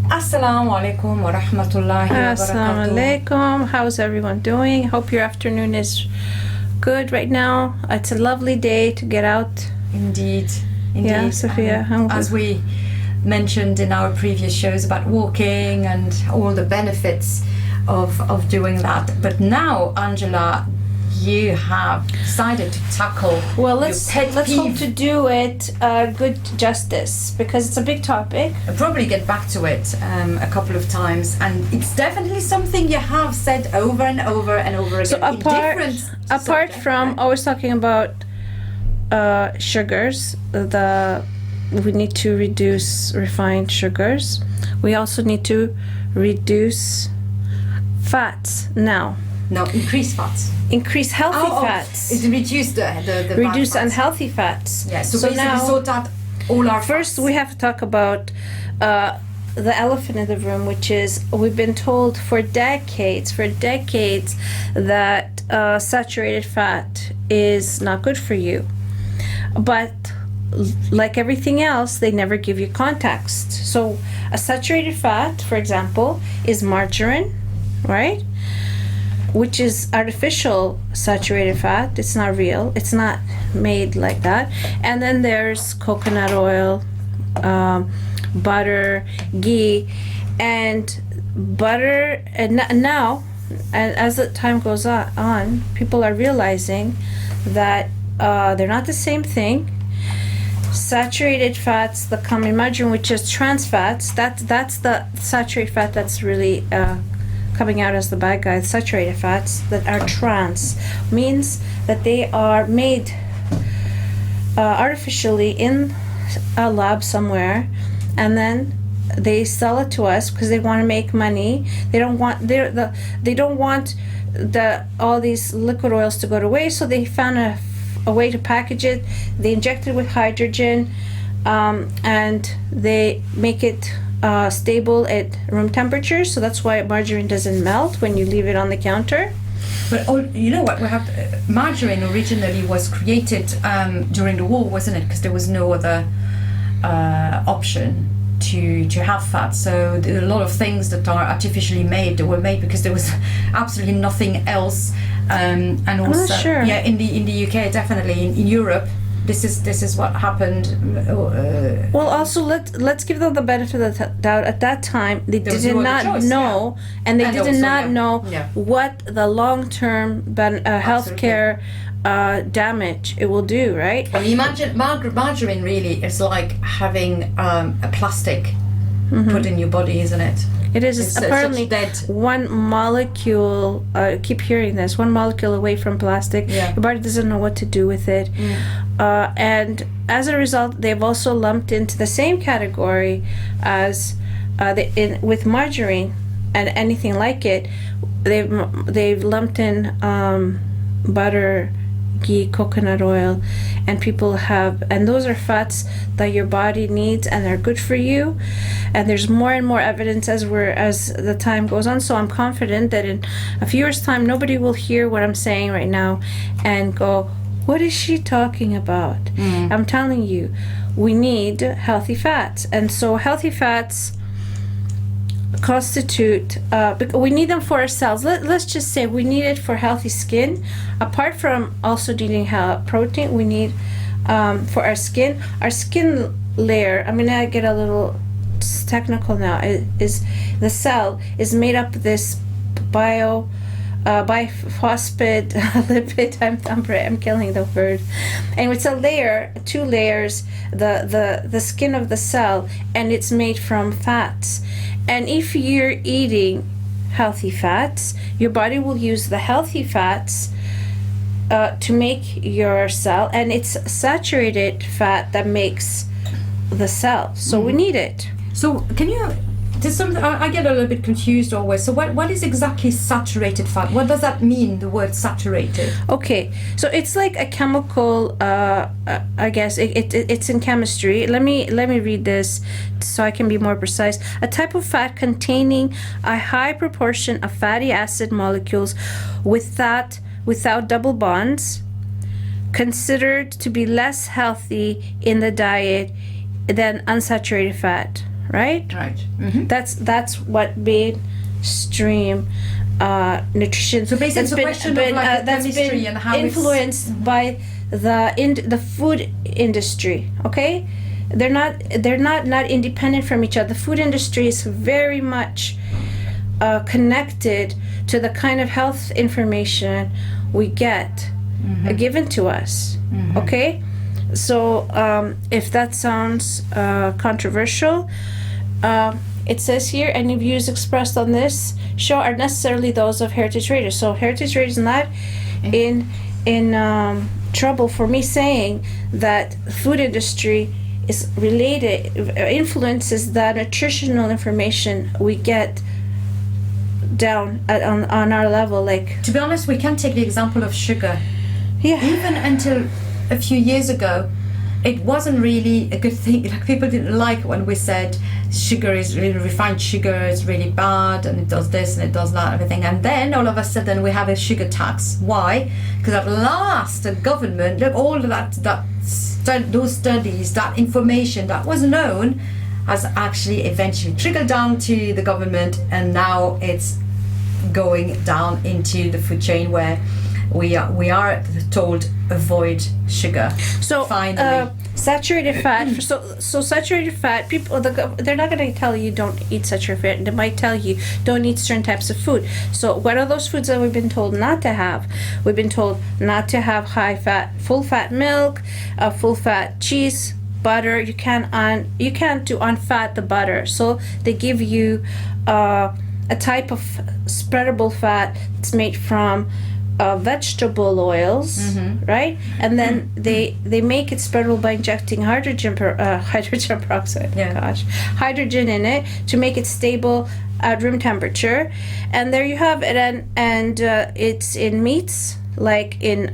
Assalamu alaikum wa rahmatullahi wa Assalamu barakatuh. alaikum. How's everyone doing? Hope your afternoon is good right now. It's a lovely day to get out. Indeed. Yeah, Safiya. As we mentioned in our previous shows about walking and all the benefits of doing that. But now, Angela, you have decided to tackle Well, let's your pet hope peeve. to do it good justice because it's a big topic. I'll probably get back to it a couple of times, and it's definitely something you have said over and over and over again. So in different apart subjects, from right? always talking about sugars, we need to reduce refined sugars. We also need to reduce fats now. No, increase fats. Increase healthy fats. It reduce the bad Reduce fats. unhealthy fats. Yeah, so basically now, sort out all our first fats. we have to talk about the elephant in the room, which is we've been told for decades that saturated fat is not good for you. But like everything else, they never give you context. So a saturated fat, for example, is margarine, right? Which is artificial saturated fat. It's not real. It's not made like that. And then there's coconut oil, butter, ghee, and butter. And now, and as the time goes on, people are realizing that they're not the same thing. Saturated fats that come in margarine, which is trans fats, that's the saturated fat that's really coming out as the bad guy. Saturated fats that are trans means that they are made artificially in a lab somewhere, and then they sell it to us because they want to make money. They don't want all these liquid oils to go to waste, so they found a way to package it. They inject it with hydrogen, and they make it stable at room temperature. So that's why margarine doesn't melt when you leave it on the counter. But you know what? We have margarine originally was created during the war, wasn't it? Because there was no other option to have fat. So there are a lot of things that are artificially made that were made because there was absolutely nothing else. And also, not sure. yeah, in the UK, definitely in Europe, this is what happened. Well, also let's give them the benefit of the doubt. At that time, they There was did no other not choice, know, and they And did also, not yeah, know yeah. what the long-term healthcare damage it will do. Right? I mean, imagine margarine really is like having a plastic put in your body, isn't it? It is It's apparently such dead. one molecule. I keep hearing this. One molecule away from plastic. Yeah. Your body doesn't know what to do with it, and as a result, they've also lumped into the same category as with margarine and anything like it. They've lumped in butter, ghee, coconut oil, and people have, and those are fats that your body needs and they're good for you. And there's more and more evidence as the time goes on. So I'm confident that in a few years' time, nobody will hear what I'm saying right now and go, "What is she talking about?" I'm telling you, we need healthy fats, and so healthy fats constitute we need them for ourselves. Let's just say we need it for healthy skin. Apart from also needing protein, we need for our skin layer. I mean, I get a little technical now. Is the cell is made up of this biphosphate lipid. I'm killing the word. And it's a layer, two layers, the skin of the cell, and it's made from fats. And if you're eating healthy fats, your body will use the healthy fats to make your cell, and it's saturated fat that makes the cell. So we need it. So can you? There's something I get a little bit confused always. So what is exactly saturated fat? What does that mean? The word saturated. Okay, so it's like a chemical. I guess it's in chemistry. Let me read this so I can be more precise. A type of fat containing a high proportion of fatty acid molecules without double bonds, considered to be less healthy in the diet than unsaturated fat. right? Right. That's what mainstream nutrition. So basically, it's a question of like the that's chemistry been and how it's influenced by the food industry. Okay, they're not independent from each other. The food industry is very much connected to the kind of health information we get given to us. Okay, so if that sounds controversial, it says here, any views expressed on this show are necessarily those of Heritage Raiders. So Heritage Raiders is not in trouble for me saying that the food industry is related, influences the nutritional information we get down on our level. Like, To be honest, we can take the example of sugar. yeah, Even until a few years ago, it wasn't really a good thing. Like, people didn't like when we said sugar is really, refined sugar is really bad and it does this and it does that, everything. And then all of a sudden we have a sugar tax. Why? Because at last the government, look, all of those studies, that information that was known, has actually eventually trickled down to the government, and now it's going down into the food chain where we are told avoid sugar. so finally. Saturated fat. So saturated fat. People, they're not going to tell you don't eat saturated fat. They might tell you don't eat certain types of food. So what are those foods that we've been told not to have? We've been told not to have high fat, full fat milk, full fat cheese, butter. You can't do unfat the butter. So they give you a type of spreadable fat that's made from vegetable oils, right? And then they make it spreadable by injecting hydrogen peroxide. Hydrogen in it to make it stable at room temperature. And there you have it. And it's in meats like in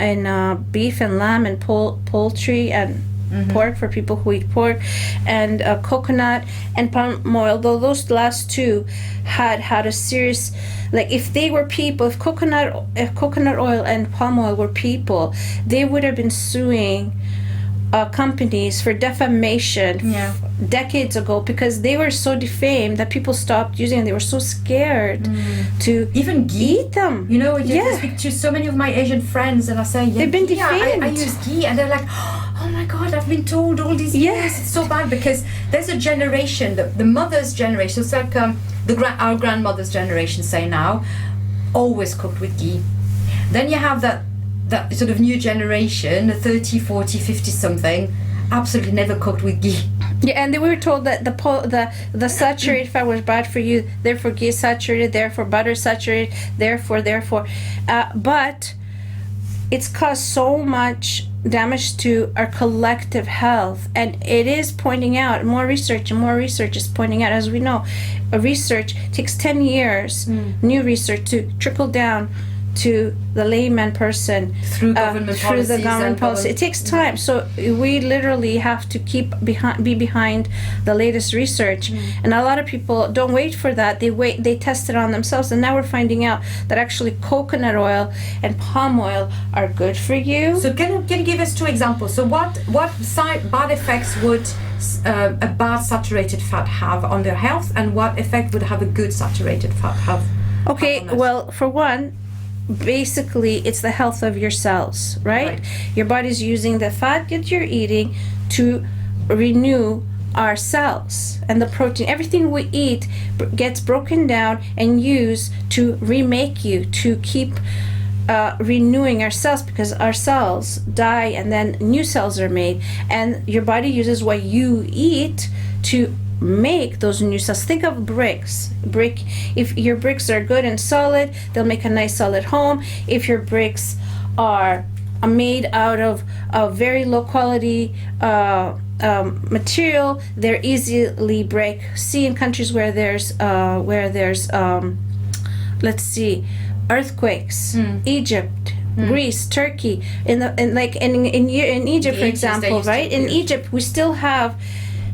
beef and lamb and poultry and pork for people who eat pork, and coconut and palm oil. Though those last two had a serious, like, if they were people, if coconut oil and palm oil were people, they would have been suing companies for defamation decades ago, because they were so defamed that people stopped using them. They were so scared to even ghee, eat them. You know, I speak to so many of my Asian friends and I say, they've been ghee, defamed. I use ghee, and they're like, oh my God, I've been told all these years. It's so bad, because there's a generation, the mother's generation, it's like our grandmother's generation say now, always cooked with ghee. Then you have that sort of new generation, 30, 40, 50 something, absolutely never cooked with ghee. Yeah, and they were told that the saturated fat was bad for you, therefore ghee is saturated, therefore butter is saturated, therefore. But it's caused so much damage to our collective health, and it is pointing out, more research is pointing out, as we know, research takes 10 years, new research, to trickle down to the layman person through government policy. It takes time, so we literally have to be behind the latest research, and a lot of people don't wait for that. They test it on themselves, and now we're finding out that actually coconut oil and palm oil are good for you. So can you give us two examples? So what bad effects would a bad saturated fat have on their health, and what effect would have a good saturated fat have? Okay, well, for one, basically it's the health of your cells, right? Your body's using the fat that you're eating to renew our cells, and the protein, everything we eat gets broken down and used to remake you, to keep renewing our cells, because our cells die and then new cells are made, and your body uses what you eat to make those new cells. Think of bricks. If your bricks are good and solid, they'll make a nice solid home. If your bricks are made out of very low quality material, they're easily break. See, in countries where there's let's see, earthquakes, Egypt, Greece, Turkey, in Egypt, for example, right? In Egypt, we still have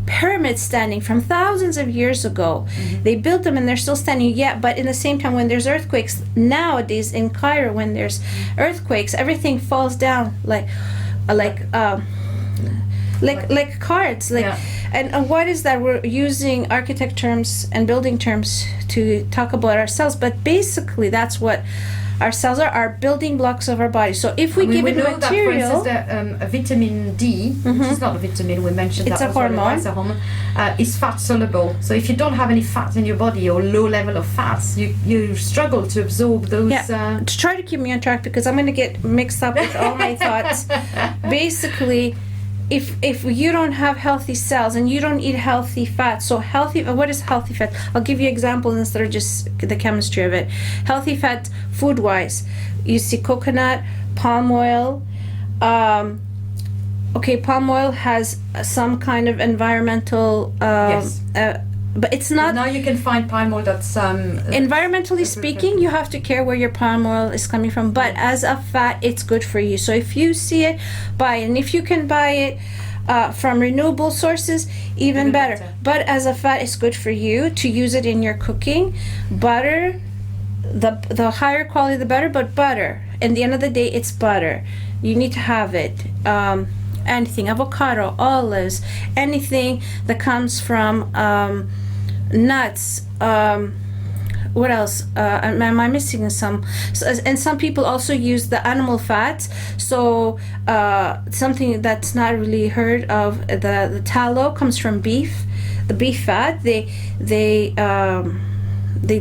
pyramids standing from thousands of years ago. They built them and they're still standing yet, but in the same time, when there's earthquakes nowadays in Cairo, when there's earthquakes, everything falls down like cards, And what is that? We're using architect terms and building terms to talk about our cells, but basically that's what our cells are building blocks of our body. So if we give it know material, that, for instance, vitamin D, which is not a vitamin, we mentioned it's that a hormone. It's a hormone, is fat soluble. So if you don't have any fat in your body or low level of fats, you struggle to absorb those. To try to keep me on track because I'm going to get mixed up with all my thoughts. Basically, if you don't have healthy cells and you don't eat healthy fats, so healthy, what is healthy fat? I'll give you examples instead of just the chemistry of it. Healthy fat food wise, you see coconut, palm oil. Palm oil has some kind of environmental Yes. but it's not. Now you can find palm oil that's Environmentally speaking, you have to care where your palm oil is coming from, but as a fat, it's good for you. So if you see it, buy it. And if you can buy it from renewable sources, even better. But as a fat, it's good for you to use it in your cooking. Butter, the higher quality, the better, but butter. At the end of the day, it's butter. You need to have it. Anything, avocado, olives, anything that comes from nuts. What else? Am I missing some? And some people also use the animal fats. So something that's not really heard of, the tallow comes from beef. The beef fat, they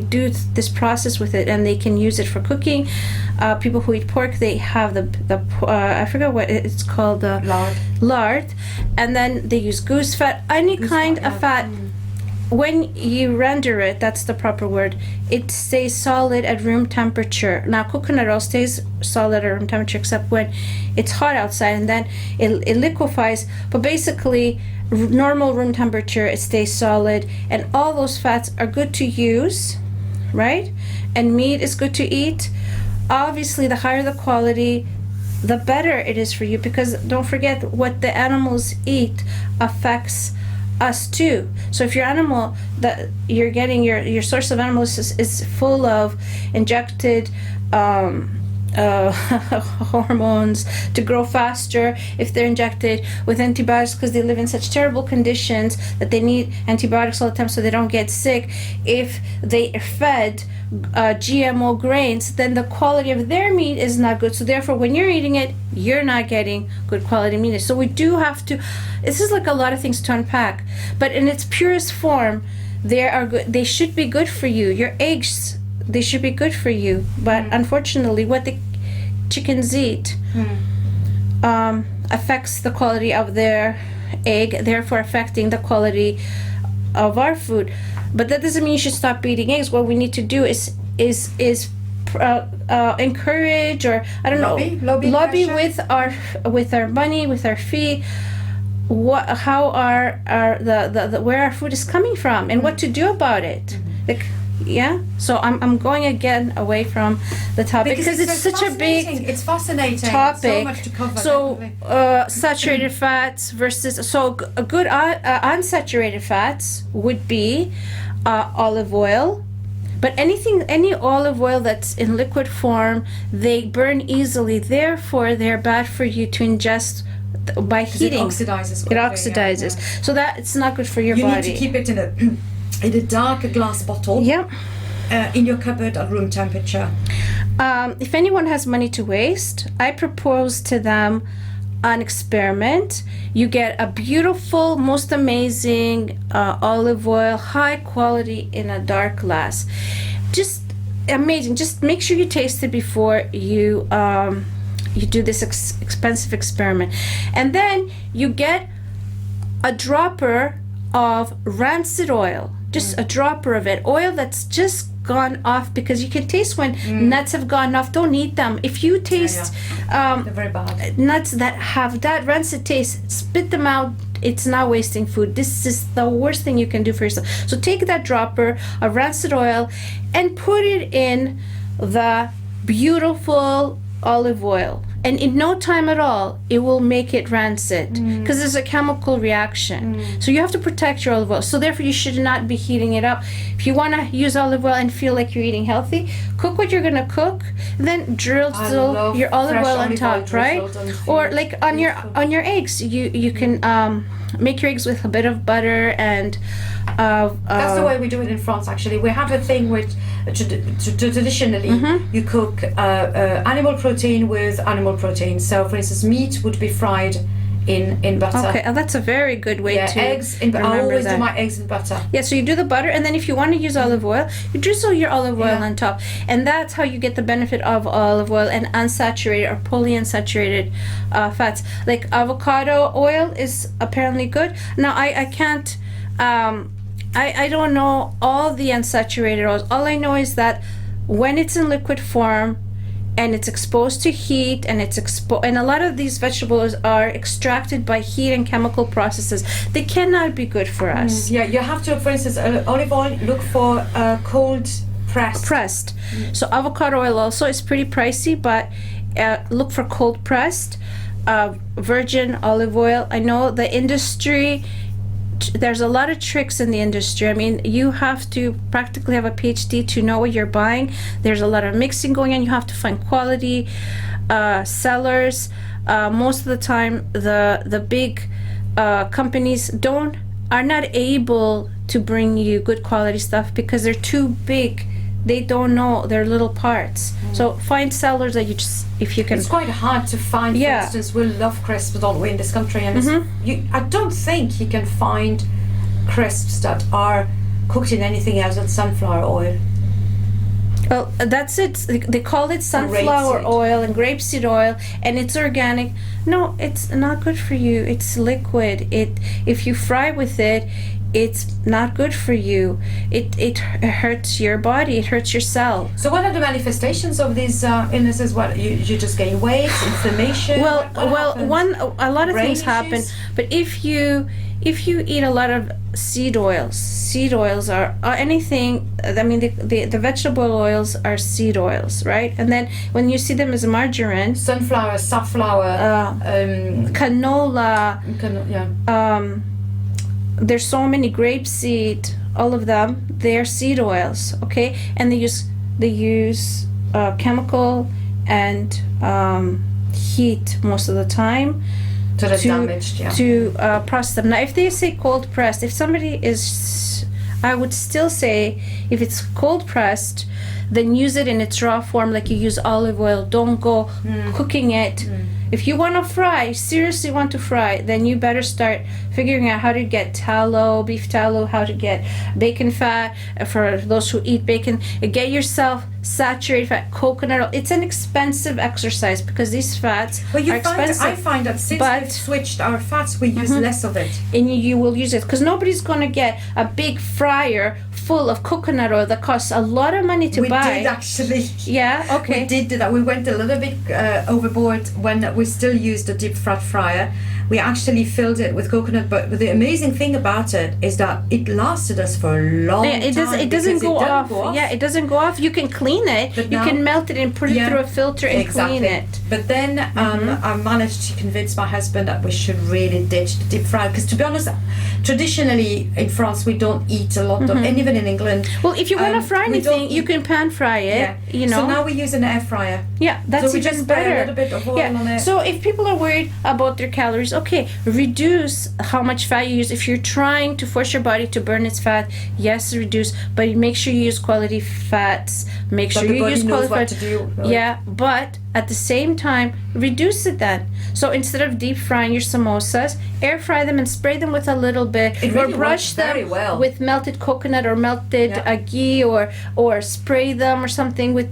do this process with it and they can use it for cooking. People who eat pork, they have the I forgot what it's called, lard, and then they use goose fat, any kind of fat. When you render it, that's the proper word, it stays solid at room temperature. Now coconut oil stays solid at room temperature except when it's hot outside, and then it liquefies, but basically normal room temperature it stays solid, and all those fats are good to use, right? And meat is good to eat. Obviously the higher the quality, the better it is for you, because don't forget what the animals eat affects us too. So if your animal that you're getting, your source of animals is full of injected hormones to grow faster, if they're injected with antibiotics because they live in such terrible conditions that they need antibiotics all the time so they don't get sick, if they are fed GMO grains, then the quality of their meat is not good. So therefore when you're eating it, you're not getting good quality meat. So we do have to, this is like a lot of things to unpack, but in its purest form, they should be good for you. Your eggs, they should be good for you, but unfortunately what the chickens eat affects the quality of their egg, therefore affecting the quality of our food. But that doesn't mean you should stop eating eggs. What we need to do is encourage, or I don't lobby with our money, with our fee, how where our food is coming from and what to do about it. Like, yeah, so I'm going again away from the topic because it's such a big topic. So much to cover. So saturated fats versus, so a good unsaturated fats would be olive oil, but any olive oil that's in liquid form, they burn easily, therefore they're bad for you to ingest by heating. It oxidizes quickly, it oxidizes. Yeah. So that it's not good for your body. You need to keep it in a dark glass bottle. Yep. In your cupboard at room temperature. If anyone has money to waste, I propose to them an experiment. You get a beautiful, most amazing olive oil, high quality, in a dark glass. Just amazing. Just make sure you taste it before you do this expensive experiment. And then you get a dropper of rancid oil, just a dropper of it, oil that's just gone off, because you can taste when nuts have gone off. Don't eat them. If you taste they're very bad. Nuts that have that rancid taste, spit them out. It's not wasting food. This is the worst thing you can do for yourself. So take that dropper of rancid oil and put it in the beautiful olive oil, and in no time at all it will make it rancid, because there's a chemical reaction. So you have to protect your olive oil, so therefore you should not be heating it up. If you want to use olive oil and feel like you're eating healthy, cook what you're gonna cook, then drizzle your olive oil on top, right? Or like on your eggs, you can make your eggs with a bit of butter and That's the way we do it in France, actually. We have a thing which traditionally you cook animal protein with animal protein. So, for instance, meat would be fried in butter. Okay, that's a very good way to eggs in I always do my eggs in butter. Yeah, so you do the butter, and then if you want to use olive oil, you drizzle your olive oil on top, and that's how you get the benefit of olive oil and unsaturated or polyunsaturated fats. Like avocado oil is apparently good. Now I can't. I don't know all the unsaturated oils. All I know is that when it's in liquid form and it's exposed to heat and and a lot of these vegetables are extracted by heat and chemical processes, they cannot be good for us. Yeah, you have to, for instance, olive oil, look for cold pressed. So avocado oil also is pretty pricey, but look for cold pressed. Virgin olive oil, I know the industry, there's a lot of tricks in the industry. I mean, you have to practically have a PhD to know what you're buying. There's a lot of mixing going on. You have to find quality sellers. Most of the time, the big companies are not able to bring you good quality stuff because they're too big. They don't know their little parts. So find sellers that if you can. It's quite hard to find. For instance, we love crisps, don't we, in this country? And I don't think you can find crisps that are cooked in anything else than sunflower oil. Well, that's it. They call it sunflower oil and grapeseed oil, and it's organic. No, it's not good for you. It's liquid. If you fry with it, it's not good for you. It hurts your body. It hurts your cell. So what are the manifestations of these illnesses? What you just gain weight, inflammation? Well, happens? a lot of Brain things happen. But if you eat a lot of seed oils are anything. I mean, the vegetable oils are seed oils, right? And then when you see them as margarine, sunflower, safflower, canola, yeah. There's so many, grapeseed, all of them, they're seed oils, okay? And they use chemical and heat most of the time to process them. Now, if they say cold pressed, if somebody is, I would still say, if it's cold pressed, then use it in its raw form like you use olive oil. Don't go cooking it. If you want to fry, seriously want to fry, then you better start figuring out how to get tallow, beef tallow, how to get bacon fat for those who eat bacon. Get yourself saturated fat, coconut oil. It's an expensive exercise because these fats are expensive. I find that since we've switched our fats, we use less of it. And you will use it because nobody's going to get a big fryer full of coconut oil that costs a lot of money to buy. We did actually. Yeah, okay. We did do that. We went a little bit overboard when we still used a deep fat fryer. We actually filled it with coconut, but the amazing thing about it is that it lasted us for a long time. It doesn't go off. Yeah, it doesn't go off. You can clean it. But you can melt it and put it through a filter and clean it. But then I managed to convince my husband that we should really ditch the deep fry, because to be honest, traditionally in France we don't eat a lot of, and even in England. Well, if you want to fry anything, you can pan fry it. Yeah. You know. So now we use an air fryer. Yeah, that's so we even just better. A little bit of oil on it. So if people are worried about their calories, okay, reduce how much fat you use. If you're trying to force your body to burn its fat, yes, reduce, but make sure you use quality fats. Make sure you use quality fats. Yeah, but at the same time, reduce it then. So instead of deep frying your samosas, air fry them and spray them with a little bit, or brush them with melted coconut or melted ghee, or spray them or something with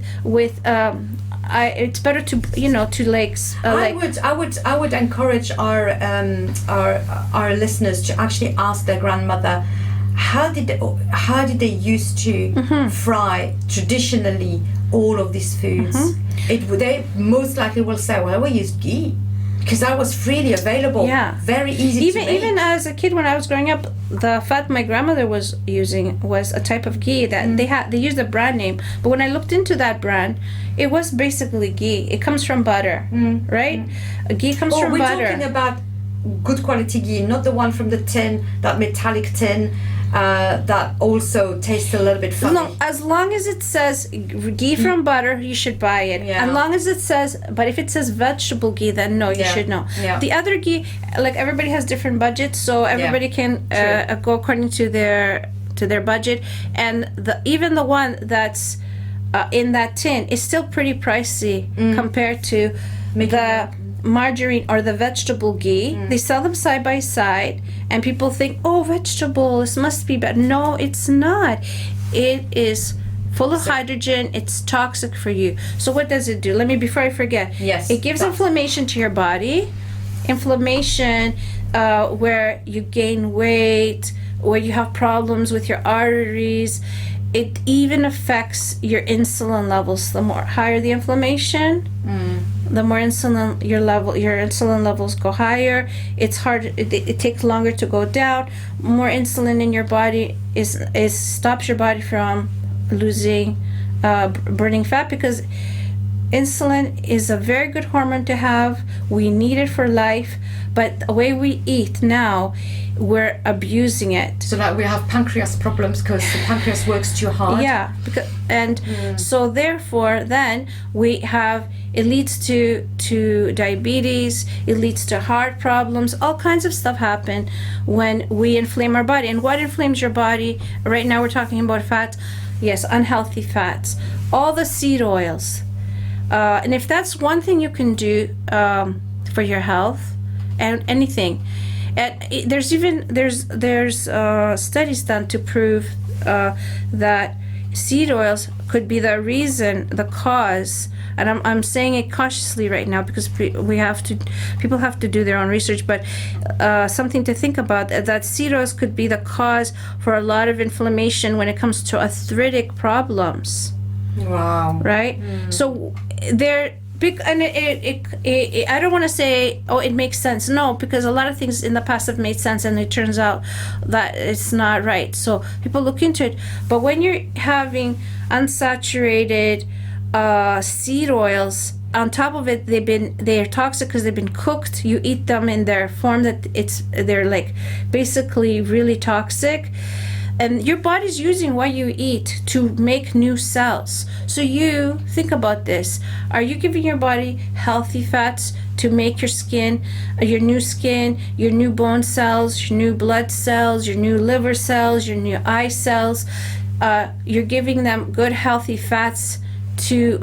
it's better to I would encourage our listeners to actually ask their grandmother how did they used to fry traditionally all of these foods. They most likely will say, well, we used ghee because that was freely available, very easy to make. Even as a kid when I was growing up, the fat my grandmother was using was a type of ghee that they used a brand name, but when I looked into that brand, it was basically ghee. It comes from butter, right? Ghee comes from butter. We're talking about good quality ghee, not the one from the tin, that metallic tin that also taste a little bit funny. No, as long as it says ghee from butter, you should buy it. Yeah. As long as it says, but if it says vegetable ghee, then no, you Yeah. should know. Yeah. The other ghee, like everybody has different budgets, so everybody can go according to their budget, and even the one that's in that tin is still pretty pricey compared to the margarine or the vegetable ghee. They sell them side by side, and people think, oh, vegetables must be bad. No, it's not. It is full of hydrogen. It's toxic for you. So what does it do? Before I forget. Yes. It gives inflammation to your body. Inflammation where you gain weight, where you have problems with your arteries. It even affects your insulin levels. The more higher the inflammation, the more insulin your insulin levels go higher. It's hard. It takes longer to go down. More insulin in your body is stops your body from losing, burning fat, because insulin is a very good hormone to have. We need it for life, but the way we eat now, we're abusing it. So that we have pancreas problems because the pancreas works too hard. Yeah, so therefore, then it leads to diabetes. It leads to heart problems. All kinds of stuff happen when we inflame our body. And what inflames your body? Right now, we're talking about fats. Yes, unhealthy fats. All the seed oils. And if that's one thing you can do for your health, and anything, and there's studies done to prove that seed oils could be the cause, and I'm saying it cautiously right now because people have to do their own research, but something to think about, that seed oils could be the cause for a lot of inflammation when it comes to arthritic problems. Wow. Right? So they're big, and I don't want to say, oh, it makes sense. No, because a lot of things in the past have made sense, and it turns out that it's not right. So people look into it. But when you're having unsaturated seed oils, on top of it, they're toxic because they've been cooked. You eat them in their form that they're like basically really toxic. And your body's using what you eat to make new cells. So you think about this. Are you giving your body healthy fats to make your skin, your new bone cells, your new blood cells, your new liver cells, your new eye cells? You're giving them good healthy fats to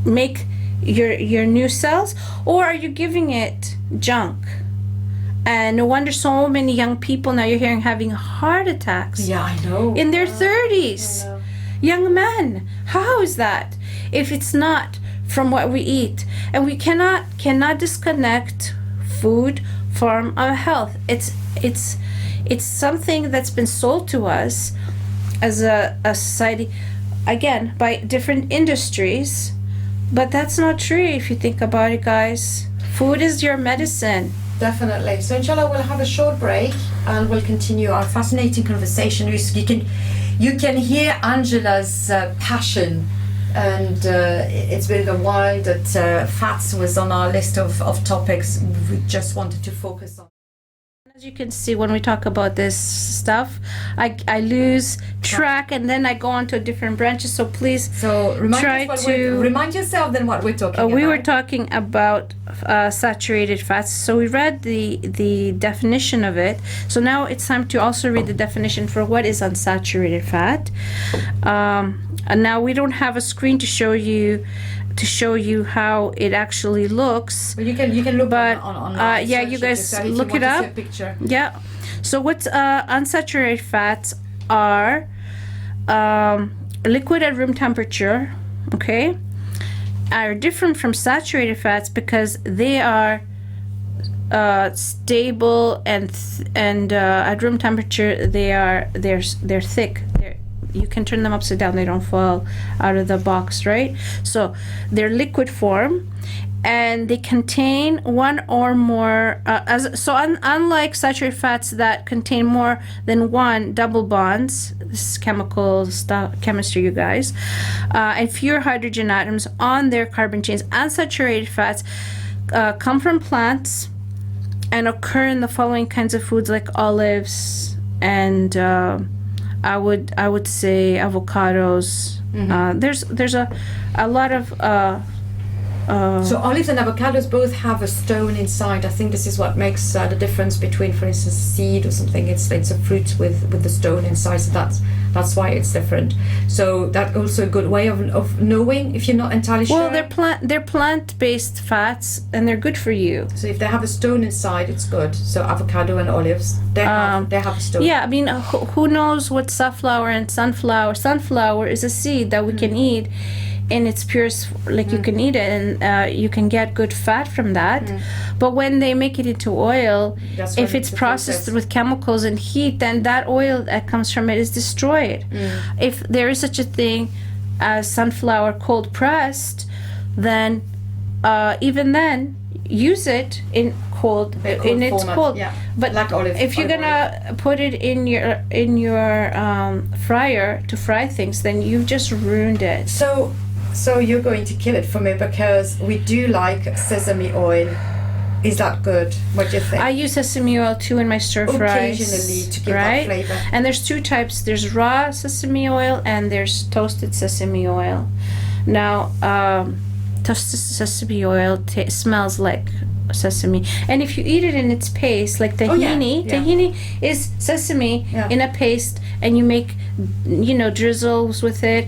make your new cells? Or are you giving it junk? And no wonder so many young people now you're hearing having heart attacks. Yeah, I know. In their 30s. I know. Young men. How is that? If it's not from what we eat. And we cannot disconnect food from our health. It's something that's been sold to us as a society, again, by different industries. But that's not true if you think about it, guys. Food is your medicine. Definitely. So inshallah, we'll have a short break and we'll continue our fascinating conversation. You can hear Angela's passion, and it's been a while that fats was on our list of topics we just wanted to focus on. As you can see, when we talk about this stuff, I lose track, and then I go on to different branches. So please, remind yourself then what we're talking about. We were talking about saturated fats. So we read the definition of it. So now it's time to also read the definition for what is unsaturated fat. And now we don't have a screen to show you how it actually looks. Well, you can look but on yeah, you guys look it up. Yeah. So what's unsaturated fats are liquid at room temperature, okay, are different from saturated fats because they are stable and at room temperature they're thick. You can turn them upside down, they don't fall out of the box, right? So they're liquid form, and they contain one or more unlike saturated fats that contain more than one double bonds, this is chemistry, you guys, and fewer hydrogen atoms on their carbon chains. Unsaturated fats come from plants, and occur in the following kinds of foods like olives and I would say avocados. There's a lot of so olives and avocados both have a stone inside. I think this is what makes the difference between, for instance, seed or something. It's a fruit with the stone inside, so that's why it's different. So that's also a good way of knowing if you're not entirely sure. Well, they're plant-based fats, and they're good for you. So if they have a stone inside, it's good. So avocado and olives, they have a stone. Yeah, I mean, who knows what safflower and sunflower? Sunflower is a seed that we can eat in its purest, like you can eat it, and you can get good fat from that. But when they make it into oil, if it's processed with chemicals and heat, then that oil that comes from it is destroyed. If there is such a thing as sunflower cold pressed, then even then use it in cold in its format, cold. yeah. But like olive, if you're gonna put it in your fryer to fry things, then you've just ruined it. So you're going to kill it for me because we do like sesame oil. Is that good? What do you think? I use sesame oil too in my stir fries. Occasionally to give right? that flavor. And there's two types. There's raw sesame oil and there's toasted sesame oil. Now, toasted sesame oil smells like sesame, and if you eat it in its paste, like tahini, tahini is sesame in a paste, and you make, drizzles with it.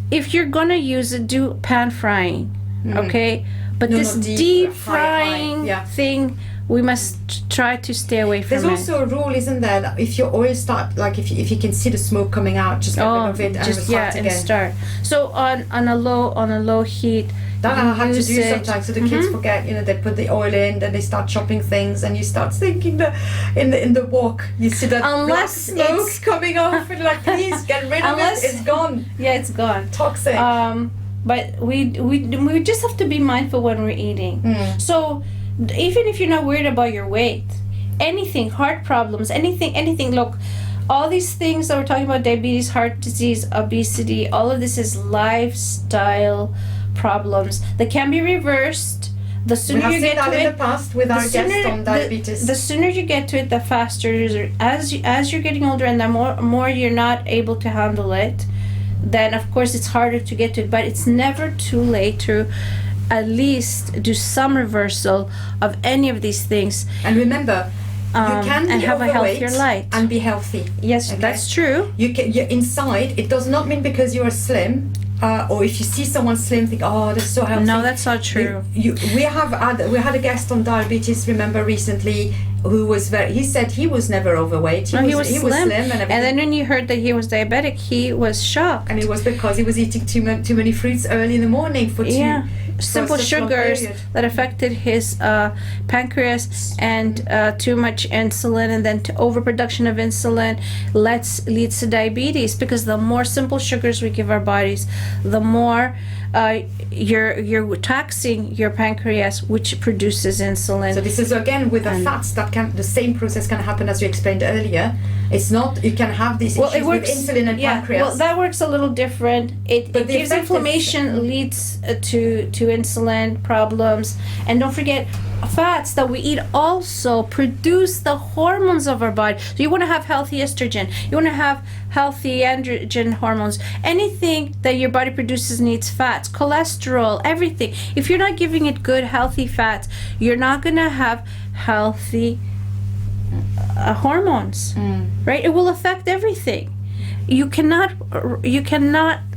If you're gonna use it, do pan frying, okay? But this deep frying thing, we must try to stay away from There's it. also a rule, isn't there, that if your oil start, like if you can see the smoke coming out, just get rid of it and start again. And start. So on a low heat. That I have to do sometimes. So the kids Mm-hmm. forget, they put the oil in, then they start chopping things, and you start thinking in the wok, you see that black smoke coming off, and like, please get rid of it. It's gone. Yeah, it's gone. Toxic. But we just have to be mindful when we're eating. So even if you're not worried about your weight, anything, heart problems, anything, look, all these things that we're talking about, diabetes, heart disease, obesity, all of this is lifestyle problems that can be reversed. The sooner you get to it, in the past with our guest on diabetes. The sooner you get to it, the faster. As you're getting older, and the more you're not able to handle it, then of course it's harder to get to it. But it's never too late to at least do some reversal of any of these things. And remember, you can and be have a overweight healthier life and be healthy. Yes, that's true. You're inside. It does not mean because you are slim. Or if you see someone slim, think, oh, they're so healthy. No, that's not true. We had a guest on diabetes, remember, recently, who was he said he was never overweight. He was slim and everything. And then when you heard that he was diabetic, he was shocked. And it was because he was eating too many fruits early in the morning for simple sugars that affected his pancreas, and too much insulin, and then overproduction of insulin leads to diabetes, because the more simple sugars we give our bodies, the more you're taxing your pancreas, which produces insulin. So this is again with the fats, the same process can happen as you explained earlier. It's not, you can have these issues with insulin and pancreas. Well, that works a little different. It gives inflammation, leads to insulin problems. And don't forget, fats that we eat also produce the hormones of our body. So you want to have healthy estrogen. You want to have healthy androgen hormones. Anything that your body produces needs fats, cholesterol, everything. If you're not giving it good, healthy fats, you're not going to have healthy hormones, right? It will affect everything. You cannot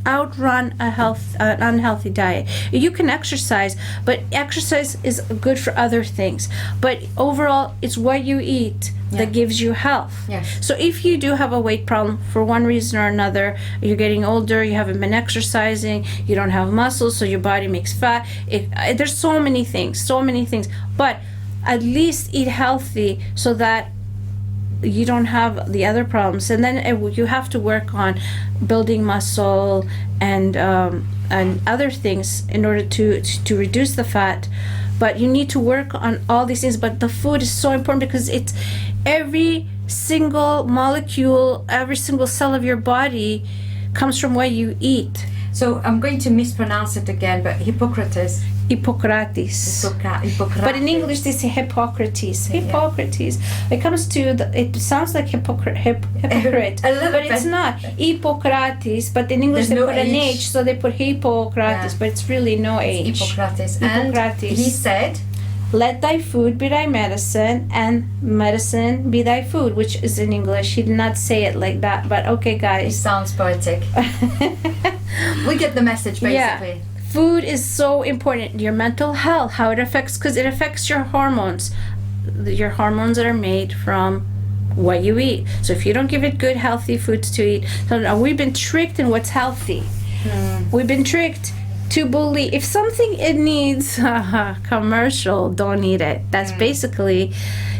outrun an unhealthy diet. You can exercise, but exercise is good for other things. But overall, it's what you eat that gives you health. Yes. So if you do have a weight problem for one reason or another, you're getting older, you haven't been exercising, you don't have muscles, so your body makes fat. There's so many things. But at least eat healthy so that you don't have the other problems. And then you have to work on building muscle and other things in order to reduce the fat. But you need to work on all these things. But the food is so important, because it's every single molecule, every single cell of your body comes from what you eat. So I'm going to mispronounce it again, but Hippocrates Hippocrates. But in English they say Hippocrates. Hippocrates. It comes to it sounds like hypocrite, but it's not Hippocrates. But in English they put an H, so they put Hippocrates, but it's really no H. Hippocrates. And he said, "Let thy food be thy medicine, and medicine be thy food," which is in English. He did not say it like that, but okay, guys. It sounds poetic. We get the message, basically. Yeah. Food is so important. Your mental health, how it affects, because it affects your hormones. Your hormones are made from what you eat. So if you don't give it good, healthy foods to eat, so now we've been tricked in what's healthy. We've been tricked to believe if something it needs commercial, don't eat it. That's basically,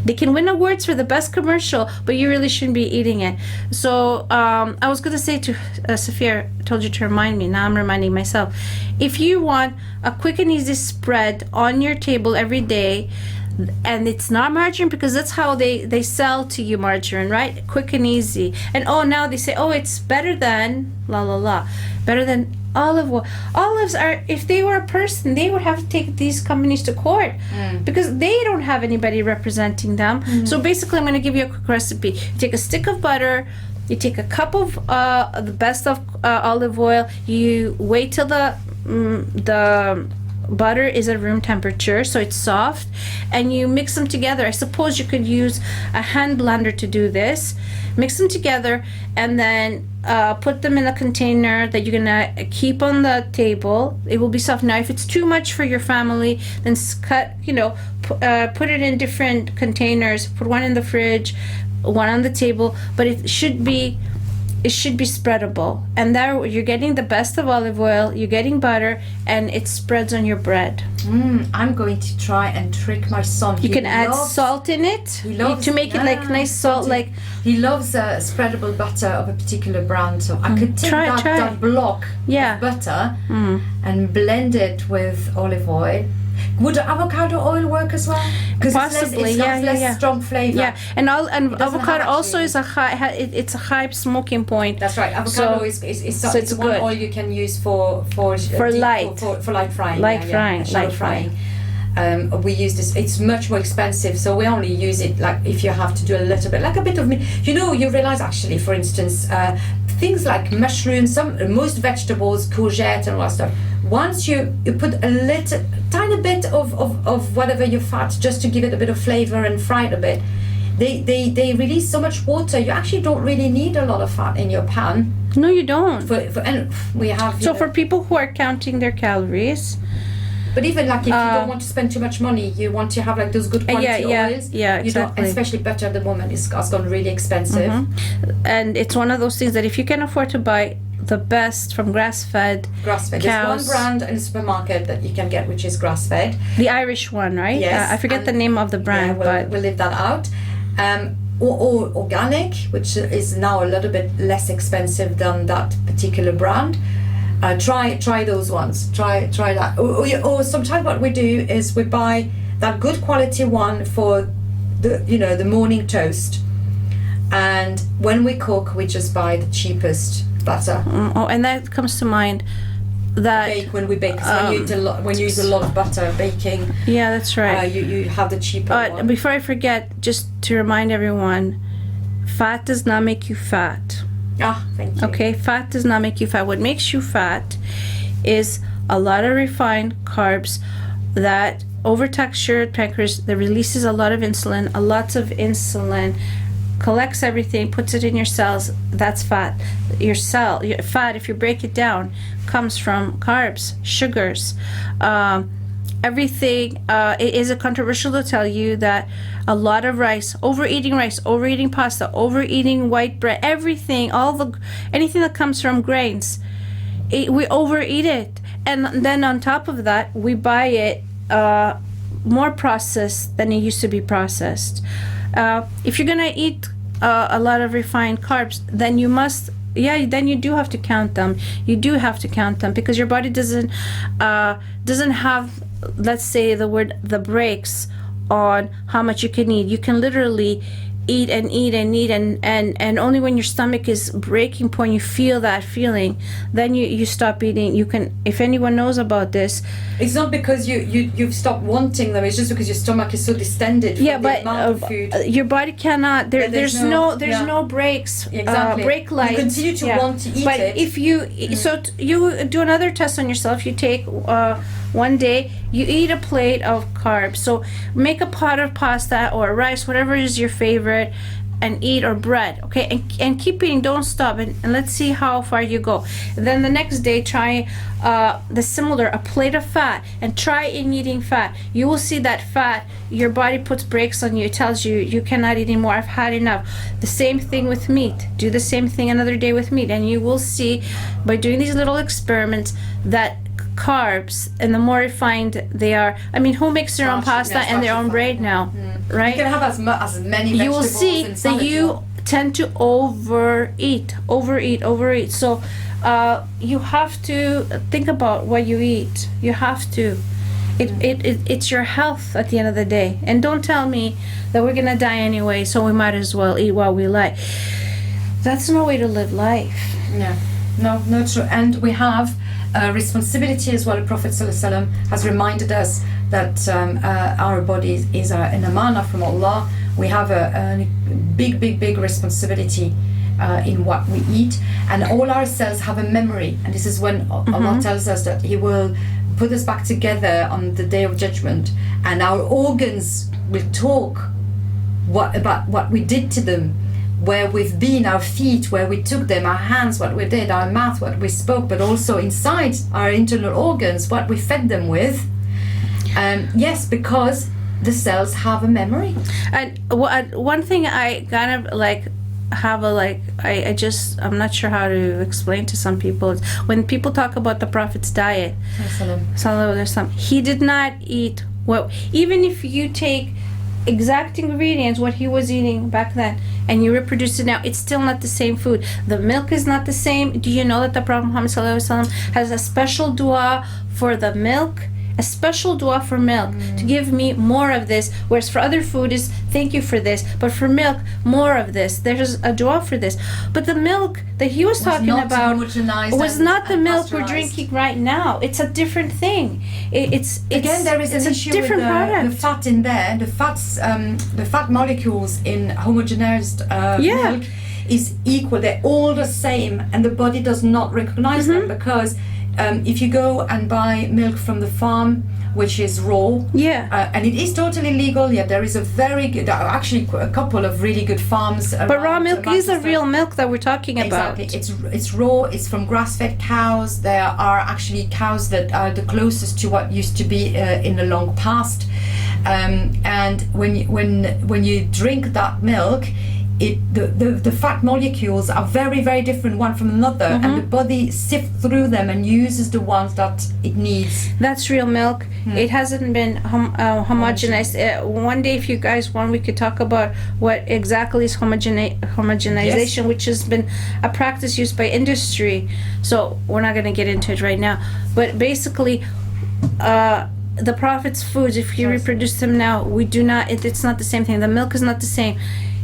they can win awards for the best commercial, but you really shouldn't be eating it. So I was gonna say to Safiya, I told you to remind me, now I'm reminding myself, if you want a quick and easy spread on your table every day, and it's not margarine, because that's how they sell to you margarine, right? Quick and easy. And now they say, it's better than better than olive oil. Olives are, if they were a person, they would have to take these companies to court because they don't have anybody representing them. So basically, I'm going to give you a quick recipe. You take a stick of butter, you take a cup of the best of olive oil, you wait till the butter is at room temperature, so it's soft, and you mix them together. I suppose you could use a hand blender to do this. Mix them together, and then put them in a container that you're gonna keep on the table. It will be soft. Now, if it's too much for your family, then put it in different containers. Put one in the fridge, one on the table, but it should be spreadable, and there you're getting the best of olive oil, you're getting butter, and it spreads on your bread. I'm going to try and trick my son. You can add salt in it to make it like nice salt. Like he loves spreadable butter of a particular brand, so I could take that block of butter and blend it with olive oil. Would avocado oil work as well? Possibly, it's less strong flavor. Yeah, and avocado also is a high smoking point. That's right. Avocado is it's one good oil you can use for light frying. Light frying. We use this. It's much more expensive, so we only use it like if you have to do a little bit, like a bit of. You realize actually, for instance, things like mushrooms, most vegetables, courgette, and all that stuff. Once you put a tiny bit of whatever you fat, just to give it a bit of flavor and fry it a bit, they release so much water. You actually don't really need a lot of fat in your pan. No, you don't. And we have. For people who are counting their calories. But even like if you don't want to spend too much money, you want to have like those good quality oils. Yeah, exactly. Especially butter at the moment has gone really expensive. And it's one of those things that if you can afford to buy the best from grass-fed cows. There's one brand in the supermarket that you can get which is grass-fed. The Irish one, right? Yes. I forget the name of the brand, but we'll leave that out. Or organic, which is now a little bit less expensive than that particular brand. Try those ones. Try that. Or sometimes what we do is we buy that good quality one for the morning toast, and when we cook, we just buy the cheapest butter. And that comes to mind. That when we bake, when you use a lot of butter baking. Yeah, that's right. You have the cheaper one. Before I forget, just to remind everyone, fat does not make you fat. Thank you. Okay, fat does not make you fat. What makes you fat is a lot of refined carbs that over-textured pancreas that releases a lot of insulin. Collects everything, puts it in your cells. That's fat. Your fat, if you break it down, comes from carbs, sugars, everything. It is controversial to tell you that a lot of overeating pasta, overeating white bread, everything, anything that comes from grains, we overeat it, and then on top of that, we buy it more processed than it used to be processed. If you're gonna eat a lot of refined carbs, then you must. Then you do have to count them. You do have to count them because your body doesn't have, let's say, the brakes on how much you can eat. You can literally eat and eat and eat, and only when your stomach is breaking point you feel that feeling, then you stop eating. You can, if anyone knows about this, it's not because you've stopped wanting them, it's just because your stomach is so distended from the amount of food. Your body cannot, there's no breaks, exactly. Break lights. You continue to want to eat but it. If you you do another test on yourself. You take one day, you eat a plate of carbs. So make a pot of pasta or rice, whatever is your favorite, and eat, or bread, okay, and keep eating, don't stop, and let's see how far you go. And then the next day try the similar, a plate of fat, and try in eating fat. You will see that fat, your body puts brakes on you. It tells you you cannot eat anymore, I've had enough. The same thing with meat. Do the same thing another day with meat, and you will see by doing these little experiments that carbs, and the more refined they are, I mean, who makes their own pasta and their own bread now, right? You can have as many vegetables. You will see that you tend to overeat. So you have to think about what you eat. You have to. It's your health at the end of the day. And don't tell me that we're gonna die anyway, so we might as well eat while we like. That's no way to live life. Yeah, no, true. And we have responsibility as well. Prophet ﷺ has reminded us that our body is an amana from Allah. We have a big responsibility in what we eat, and all our cells have a memory, and this is when Allah tells us that He will put us back together on the day of judgment, and our organs will talk about what we did to them, where we've been, our feet, where we took them, our hands, what we did, our mouth, what we spoke, but also inside our internal organs, what we fed them with. Yes, because the cells have a memory. And one thing I kind of like have I'm not sure how to explain to some people is when people talk about the Prophet's diet, he did not eat even if you take exact ingredients what he was eating back then and you reproduce it now, it's still not the same food. The milk is not the same. Do you know that the Prophet Muhammad ﷺ has a special dua for the milk? A special dua for milk, to give me more of this, whereas for other food is thank you for this, but for milk, more of this. There's a dua for this. But the milk that he was talking about was not the milk we're drinking right now. It's a different thing. It's again, there is an issue with the fat in there. The fat molecules in homogenized milk is equal. They're all the same, and the body does not recognize them, because if you go and buy milk from the farm, which is raw, and it is totally legal. There is a very good, actually a couple of really good farms. But raw milk is the real milk that we're talking about. Exactly, it's raw. It's from grass-fed cows. There are actually cows that are the closest to what used to be in the long past. And when you drink that milk, the fat molecules are very different one from another, and the body sifts through them and uses the ones that it needs. That's real milk. It hasn't been homogenized. One day, if you guys want, we could talk about what exactly is homogenization, which has been a practice used by industry. So we're not going to get into it right now. But basically, the Prophet's foods, if you reproduce them now, we do not. It's not the same thing. The milk is not the same.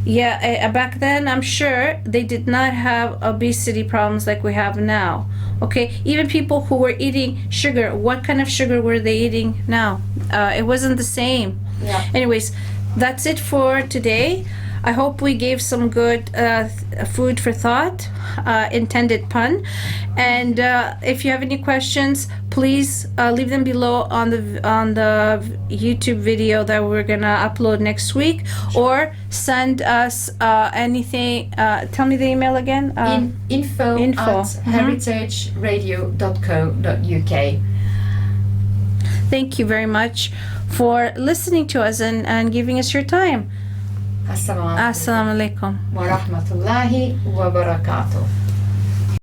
Back then, I'm sure they did not have obesity problems like we have now. Okay, even people who were eating sugar, what kind of sugar were they eating now? It wasn't the same. Anyways, that's it for today. I hope we gave some good food for thought, intended pun. And if you have any questions, please leave them below on the YouTube video that we're gonna upload next week, or send us anything. Tell me the email again. Info at heritageradio.co.uk. Thank you very much for listening to us and giving us your time. Assalamu alaikum wa rahmatullahi wa barakatuh.